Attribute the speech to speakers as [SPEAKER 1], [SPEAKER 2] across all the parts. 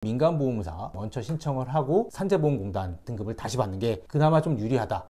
[SPEAKER 1] 민간보험사 먼저 신청을 하고 산재보험공단 등급을 다시 받는 게 그나마 좀 유리하다.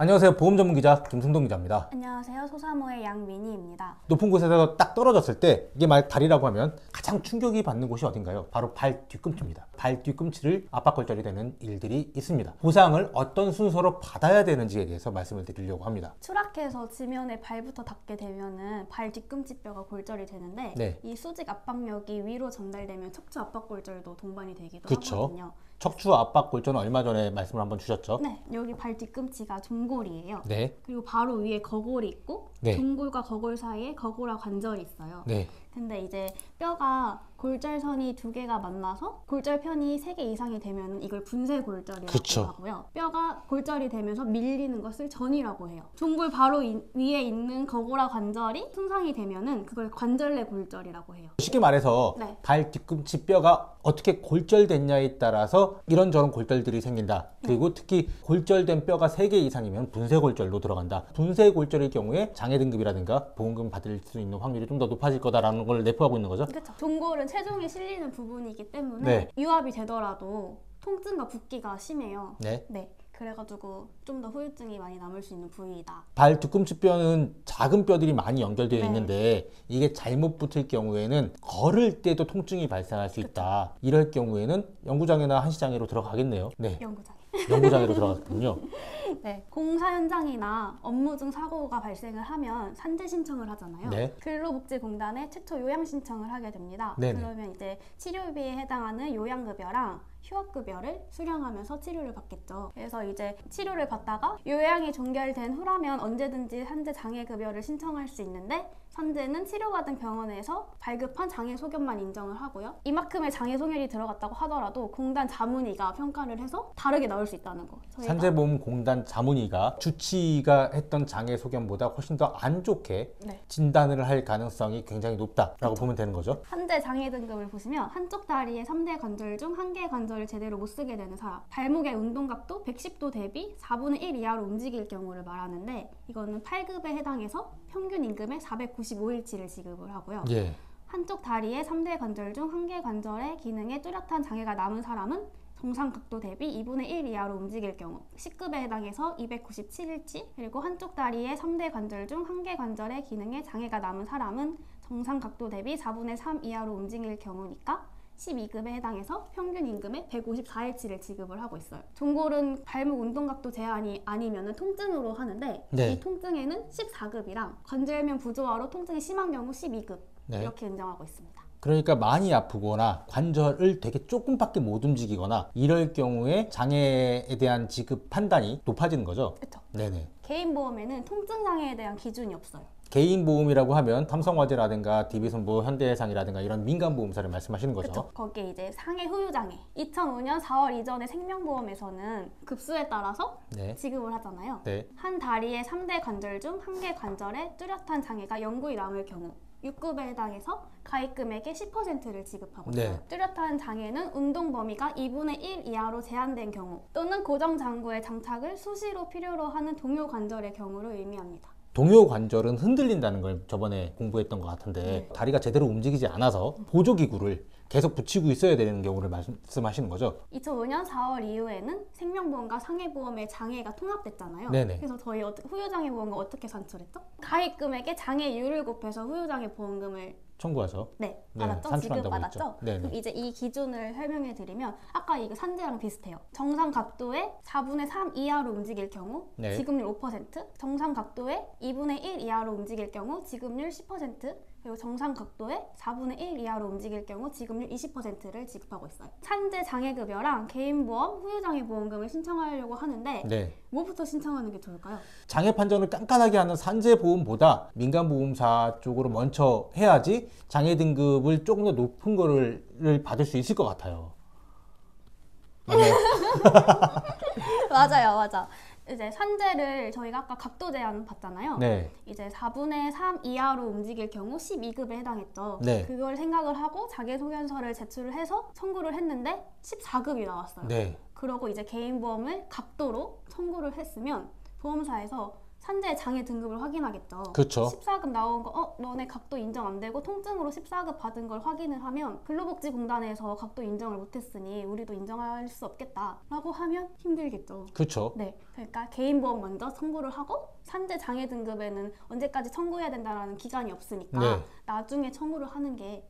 [SPEAKER 1] 안녕하세요. 보험전문기자 김승동 기자입니다.
[SPEAKER 2] 안녕하세요. 소사모의 양민희입니다.
[SPEAKER 1] 높은 곳에서 딱 떨어졌을 때 이게 만약 다리라고 하면 가장 충격이 받는 곳이 어딘가요? 바로 발 뒤꿈치입니다. 발 뒤꿈치를 압박골절이 되는 일들이 있습니다. 보상을 어떤 순서로 받아야 되는지에 대해서 말씀을 드리려고 합니다.
[SPEAKER 2] 추락해서 지면에 발부터 닿게 되면은 발 뒤꿈치뼈가 골절이 되는데 이 수직 압박력이 위로 전달되면 척추 압박골절도 동반이 되기도 하거든요.
[SPEAKER 1] 척추 압박골절은 얼마 전에 말씀을 한번 주셨죠?
[SPEAKER 2] 네, 여기 발 뒤꿈치가 종골이에요.
[SPEAKER 1] 네.
[SPEAKER 2] 그리고 바로 위에 거골이 있고 종골과 거골 사이에 거골화 관절이 있어요. 근데 이제 뼈가 골절선이 두 개가 만나서 골절편이 3개 이상이 되면 이걸 분쇄골절이라고 하고요. 뼈가 골절이 되면서 밀리는 것을 전이라고 해요. 종골 바로 위에 있는 거골화 관절이 손상이 되면은 그걸 관절내 골절이라고 해요.
[SPEAKER 1] 쉽게 말해서 발 뒤꿈치 뼈가 어떻게 골절됐냐에 따라서 이런저런 골절들이 생긴다. 그리고 특히 골절된 뼈가 3개 이상이면 분쇄골절로 들어간다. 분쇄골절의 경우에 장애 등급이라든가 보험금 받을 수 있는 확률이 좀 더 높아질 거다라는 걸 내포하고 있는 거죠.
[SPEAKER 2] 그렇죠. 종골은 체중에 실리는 부분이기 때문에 유압이 되더라도 통증과 붓기가 심해요. 그래가지고 좀 더 후유증이 많이 남을 수 있는 부위이다.
[SPEAKER 1] 발 뒤꿈치 뼈는 작은 뼈들이 많이 연결되어 있는데 이게 잘못 붙을 경우에는 걸을 때도 통증이 발생할 수 있다. 이럴 경우에는 연구장애나 한시장애로 들어가겠네요. 연구장애로 들어갔군요.
[SPEAKER 2] 공사 현장이나 업무 중 사고가 발생을 하면 산재 신청을 하잖아요. 근로복지공단에 최초 요양 신청을 하게 됩니다. 그러면 이제 치료비에 해당하는 요양급여랑 휴학급여를 수령하면서 치료를 받겠죠. 그래서 이제 치료를 받다가 요양이 종결된 후라면 언제든지 산재 장애급여를 신청할 수 있는데 산재는 치료받은 병원에서 발급한 장애 소견만 인정을 하고요. 이만큼의 장애 소견이 들어갔다고 하더라도 공단 자문위가 평가를 해서 다르게 나올 수 있다는 거.
[SPEAKER 1] 산재보험공단 자문위가 주치의가 했던 장애 소견보다 훨씬 더 안 좋게 진단을 할 가능성이 굉장히 높다라고 보면 되는 거죠.
[SPEAKER 2] 산재 장애 등급을 보시면 한쪽 다리의 3대 관절 중 1개 관절을 제대로 못 쓰게 되는 사람, 발목의 운동각도 110도 대비 4분의 1 이하로 움직일 경우를 말하는데 이거는 8급에 해당해서 평균 임금의 495일치를 지급을 하고요. 한쪽 다리의 3대 관절 중 1개 관절의 기능에 뚜렷한 장애가 남은 사람은 정상 각도 대비 2분의 1 이하로 움직일 경우 10급에 해당해서 297일치, 그리고 한쪽 다리의 3대 관절 중 1개 관절의 기능에 장애가 남은 사람은 정상 각도 대비 4분의 3 이하로 움직일 경우니까 12급에 해당해서 평균 임금의 154일치를 지급을 하고 있어요. 종골은 발목 운동각도 제한이 아니면 통증으로 하는데 이 통증에는 14급이랑 관절면 부조화로 통증이 심한 경우 12급 이렇게 인정하고 있습니다.
[SPEAKER 1] 그러니까 많이 아프거나 관절을 되게 조금밖에 못 움직이거나 이럴 경우에 장애에 대한 지급 판단이 높아지는 거죠?
[SPEAKER 2] 그렇죠.
[SPEAKER 1] 개인보험에는
[SPEAKER 2] 통증 장애에 대한 기준이 없어요.
[SPEAKER 1] 개인보험이라고 하면 삼성화재라든가 DB손보, 현대해상이라든가 이런 민간보험사를 말씀하시는 거죠?
[SPEAKER 2] 거기에 이제 상해 후유장애 2005년 4월 이전의 생명보험에서는 급수에 따라서 지급을 하잖아요. 한 다리의 3대 관절 중 1개 관절에 뚜렷한 장애가 영구히 남을 경우 6급에 해당해서 가입 금액의 10%를 지급하고 있어요. 뚜렷한 장애는 운동 범위가 2분의 1 이하로 제한된 경우 또는 고정 장구의 장착을 수시로 필요로 하는 동요 관절의 경우를 의미합니다.
[SPEAKER 1] 동요 관절은 흔들린다는 걸 저번에 공부했던 것 같은데 다리가 제대로 움직이지 않아서 보조기구를 계속 붙이고 있어야 되는 경우를 말씀하시는 거죠?
[SPEAKER 2] 2005년 4월 이후에는 생명보험과 상해보험의 장애가 통합됐잖아요. 그래서 저희 후유장애보험과 어떻게 산출했죠? 가입 금액에 장애율을 곱해서 후유장애 보험금을
[SPEAKER 1] 청구하죠.
[SPEAKER 2] 받았죠? 지급받았죠? 그럼 이제 이 기준을 설명해 드리면 아까 이거 산재랑 비슷해요. 정상 각도의 4분의 3 이하로 움직일 경우 지급률 5%, 정상 각도의 2분의 1 이하로 움직일 경우 지급률 10%, 그리고 정상 각도의 4분의 1 이하로 움직일 경우 지급률 20%를 지급하고 있어요. 산재 장애급여랑 개인보험, 후유장애보험금을 신청하려고 하는데 뭐부터 신청하는 게 좋을까요?
[SPEAKER 1] 장애 판정을 깐깐하게 하는 산재보험보다 민간보험사 쪽으로 먼저 해야지 장애 등급을 조금 더 높은 거를 받을 수 있을 것 같아요.
[SPEAKER 2] 맞아. 이제 산재를 저희가 아까 각도 제한 봤잖아요. 이제 4분의 3 이하로 움직일 경우 12급에 해당했죠. 그걸 생각을 하고 자기소견서를 제출을 해서 청구를 했는데 14급이 나왔어요. 그러고 이제 개인보험을 각도로 청구를 했으면 보험사에서 산재 장애 등급을 확인하겠죠.
[SPEAKER 1] 그렇죠.
[SPEAKER 2] 14급 나온 거, 너네 각도 인정 안 되고 통증으로 14급 받은 걸 확인을 하면 근로복지공단에서 각도 인정을 못했으니 우리도 인정할 수 없겠다라고 하면 힘들겠죠.
[SPEAKER 1] 그렇죠.
[SPEAKER 2] 네, 그러니까 개인보험 먼저 청구를 하고 산재 장애 등급에는 언제까지 청구해야 된다라는 기간이 없으니까
[SPEAKER 1] 네.
[SPEAKER 2] 나중에 청구를 하는 게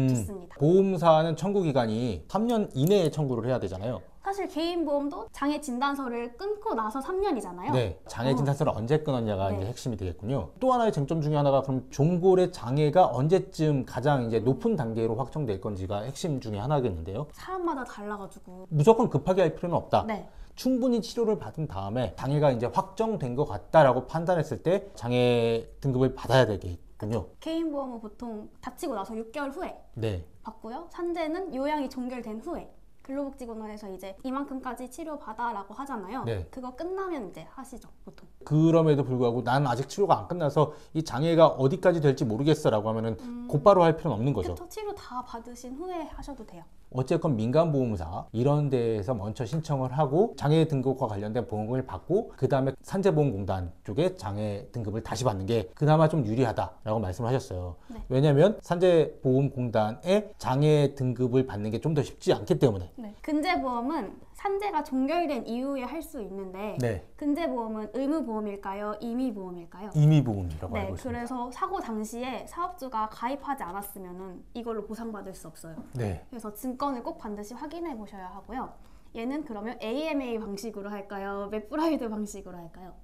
[SPEAKER 2] 좋습니다.
[SPEAKER 1] 보험사는 청구 기간이 3년 이내에 청구를 해야 되잖아요.
[SPEAKER 2] 사실 개인보험도 장애 진단서를 끊고 나서 3년이잖아요.
[SPEAKER 1] 네, 장애 진단서를 언제 끊었냐가
[SPEAKER 2] 네.
[SPEAKER 1] 이제 핵심이 되겠군요. 또 하나의 쟁점 중에 하나가 그럼 종골의 장애가 언제쯤 가장 이제 높은 단계로 확정될 건지가 핵심 중에 하나겠는데요.
[SPEAKER 2] 사람마다 달라가지고.
[SPEAKER 1] 무조건 급하게 할 필요는 없다.
[SPEAKER 2] 네.
[SPEAKER 1] 충분히 치료를 받은 다음에 장애가 이제 확정된 것 같다라고 판단했을 때 장애 등급을 받아야 되겠군요.
[SPEAKER 2] 개인보험은 보통 다치고 나서 6개월 후에
[SPEAKER 1] 네.
[SPEAKER 2] 받고요. 산재는 요양이 종결된 후에 근로복지공단에서 이제 이만큼까지 치료받아라고 하잖아요.
[SPEAKER 1] 네.
[SPEAKER 2] 그거 끝나면 이제 하시죠, 보통.
[SPEAKER 1] 그럼에도 불구하고 나는 아직 치료가 안 끝나서 이 장애가 어디까지 될지 모르겠어라고 하면은 곧바로 할 필요는 없는 거죠.
[SPEAKER 2] 그쵸, 치료 다 받으신 후에 하셔도 돼요.
[SPEAKER 1] 어쨌건 민간보험사 이런 데에서 먼저 신청을 하고 장애 등급과 관련된 보험금을 받고 그 다음에 산재보험공단 쪽에 장애 등급을 다시 받는 게 그나마 좀 유리하다라고 말씀을 하셨어요.
[SPEAKER 2] 네.
[SPEAKER 1] 왜냐하면 산재보험공단에 장애 등급을 받는 게 좀 더 쉽지 않기 때문에.
[SPEAKER 2] 네. 근제보험은 산재가 종결된 이후에 할 수 있는데
[SPEAKER 1] 네.
[SPEAKER 2] 근제보험은 의무보험일까요? 임의보험일까요?
[SPEAKER 1] 임의보험이라고
[SPEAKER 2] 네,
[SPEAKER 1] 알고 있습니다.
[SPEAKER 2] 그래서 사고 당시에 사업주가 가입하지 않았으면은 이걸로 보상받을 수 없어요.
[SPEAKER 1] 네.
[SPEAKER 2] 그래서 증권을 꼭 반드시 확인해 보셔야 하고요. 얘는 그러면 AMA 방식으로 할까요? 맥브라이드 방식으로 할까요?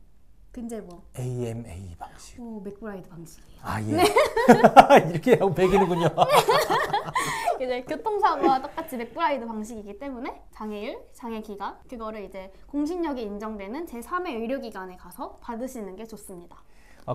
[SPEAKER 2] 근제보험.
[SPEAKER 1] AMA 방식.
[SPEAKER 2] 오, 맥브라이드 방식이에요.
[SPEAKER 1] 아, 예. 이렇게 하고 배기는군요.
[SPEAKER 2] 이제 교통사고와 똑같이 맥브라이드 방식이기 때문에 장애율, 장애기간 그거를 이제 공신력이 인정되는 제3의 의료기관에 가서 받으시는 게 좋습니다.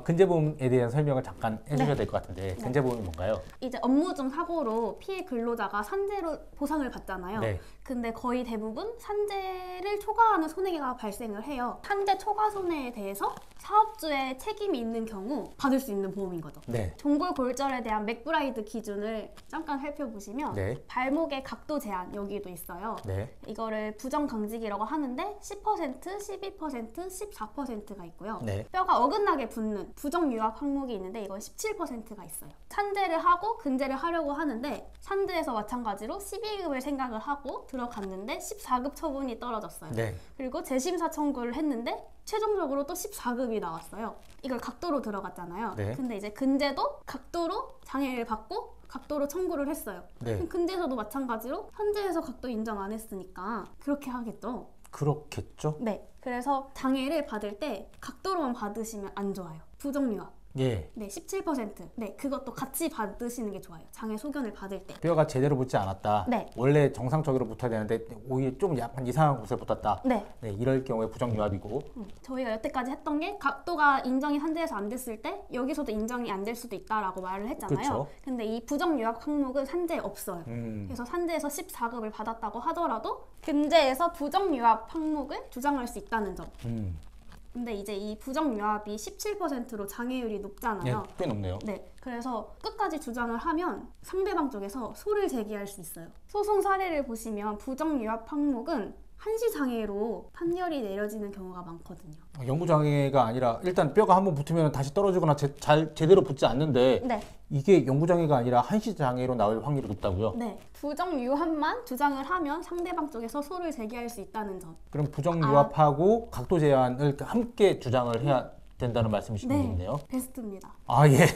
[SPEAKER 1] 근제보험에 대한 설명을 잠깐 해주셔야
[SPEAKER 2] 네.
[SPEAKER 1] 될 것 같은데
[SPEAKER 2] 네.
[SPEAKER 1] 근제보험이 뭔가요?
[SPEAKER 2] 이제 업무 중 사고로 피해 근로자가 산재로 보상을 받잖아요.
[SPEAKER 1] 네.
[SPEAKER 2] 근데 거의 대부분 산재를 초과하는 손해가 발생을 해요. 산재 초과 손해에 대해서 사업주의 책임이 있는 경우 받을 수 있는 보험인 거죠.
[SPEAKER 1] 네.
[SPEAKER 2] 종골 골절에 대한 맥브라이드 기준을 잠깐 살펴보시면
[SPEAKER 1] 네.
[SPEAKER 2] 발목의 각도 제한 여기도 있어요.
[SPEAKER 1] 네.
[SPEAKER 2] 이거를 부정강직이라고 하는데 10%, 12%, 14%가 있고요.
[SPEAKER 1] 네.
[SPEAKER 2] 뼈가 어긋나게 붙는 부정유압 항목이 있는데 이건 17%가 있어요. 산재를 하고 근제를 하려고 하는데 산재에서 마찬가지로 12급을 생각을 하고 들어갔는데 14급 처분이 떨어졌어요.
[SPEAKER 1] 네.
[SPEAKER 2] 그리고 재심사 청구를 했는데 최종적으로 또 14급이 나왔어요. 이걸 각도로 들어갔잖아요.
[SPEAKER 1] 네.
[SPEAKER 2] 근데 이제 근제도 각도로 장애를 받고 각도로 청구를 했어요.
[SPEAKER 1] 네.
[SPEAKER 2] 근제에서도 마찬가지로 산재에서 각도 인정 안 했으니까 그렇게 하겠죠.
[SPEAKER 1] 그렇겠죠?
[SPEAKER 2] 네. 그래서 장애를 받을 때 각도로만 받으시면 안 좋아요. 부정유압.
[SPEAKER 1] 예.
[SPEAKER 2] 네, 17%. 네, 그것도 같이 받으시는 게 좋아요. 장애 소견을 받을 때.
[SPEAKER 1] 뼈가 제대로 붙지 않았다.
[SPEAKER 2] 네.
[SPEAKER 1] 원래 정상적으로 붙어야 되는데 오히려 좀 약간 이상한 곳에 붙었다.
[SPEAKER 2] 네.
[SPEAKER 1] 네, 이럴 경우에 부정유압이고.
[SPEAKER 2] 저희가 여태까지 했던 게 각도가 인정이 산재에서 안 됐을 때 여기서도 인정이 안 될 수도 있다라고 말을 했잖아요.
[SPEAKER 1] 그쵸.
[SPEAKER 2] 근데 이 부정유압 항목은 산재에 없어요.
[SPEAKER 1] 음.
[SPEAKER 2] 그래서 산재에서 14급을 받았다고 하더라도 근제에서 부정유압 항목을 주장할 수 있다는 점. 근데 이제 이 부정유압이 17%로 장애율이 높잖아요.
[SPEAKER 1] 예, 꽤 높네요.
[SPEAKER 2] 네, 그래서 끝까지 주장을 하면 상대방 쪽에서 소를 제기할 수 있어요. 소송 사례를 보시면 부정유압 항목은 한시장애로 판결이 내려지는 경우가 많거든요.
[SPEAKER 1] 영구장애가 아니라 일단 뼈가 한번 붙으면 다시 떨어지거나 제대로 붙지 않는데
[SPEAKER 2] 네,
[SPEAKER 1] 이게 영구장애가 아니라 한시장애로 나올 확률이 높다고요?
[SPEAKER 2] 네. 부정유압만 주장을 하면 상대방 쪽에서 소를 제기할 수 있다는 점.
[SPEAKER 1] 그럼 부정유압하고 각도 제한을 함께 주장을 해야 된다는 말씀이시겠네요?
[SPEAKER 2] 베스트입니다.
[SPEAKER 1] 아, 예.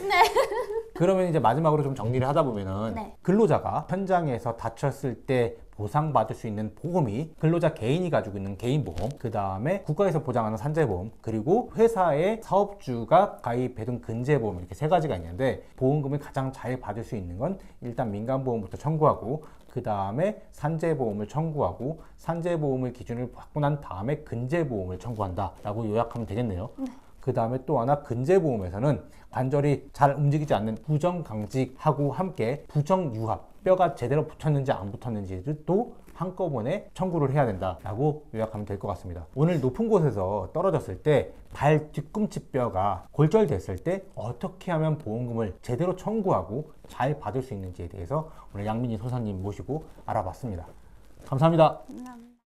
[SPEAKER 1] 그러면 이제 마지막으로 좀 정리를 하다 보면은
[SPEAKER 2] 네.
[SPEAKER 1] 근로자가 현장에서 다쳤을 때 보상받을 수 있는 보험이 근로자 개인이 가지고 있는 개인보험, 그 다음에 국가에서 보장하는 산재보험, 그리고 회사의 사업주가 가입해둔 근제보험 이렇게 세 가지가 있는데 보험금을 가장 잘 받을 수 있는 건 일단 민간보험부터 청구하고 그 다음에 산재보험을 청구하고 산재보험을 기준을 받고 난 다음에 근제보험을 청구한다 라고 요약하면 되겠네요. 그 다음에 또 하나 근제보험에서는 관절이 잘 움직이지 않는 부정강직하고 함께 부정유압, 뼈가 제대로 붙었는지 안 붙었는지를 또 한꺼번에 청구를 해야 된다라고 요약하면 될 것 같습니다. 오늘 높은 곳에서 떨어졌을 때 발 뒤꿈치 뼈가 골절됐을 때 어떻게 하면 보험금을 제대로 청구하고 잘 받을 수 있는지에 대해서 오늘 양민희 소사님 모시고 알아봤습니다. 감사합니다.
[SPEAKER 2] 감사합니다.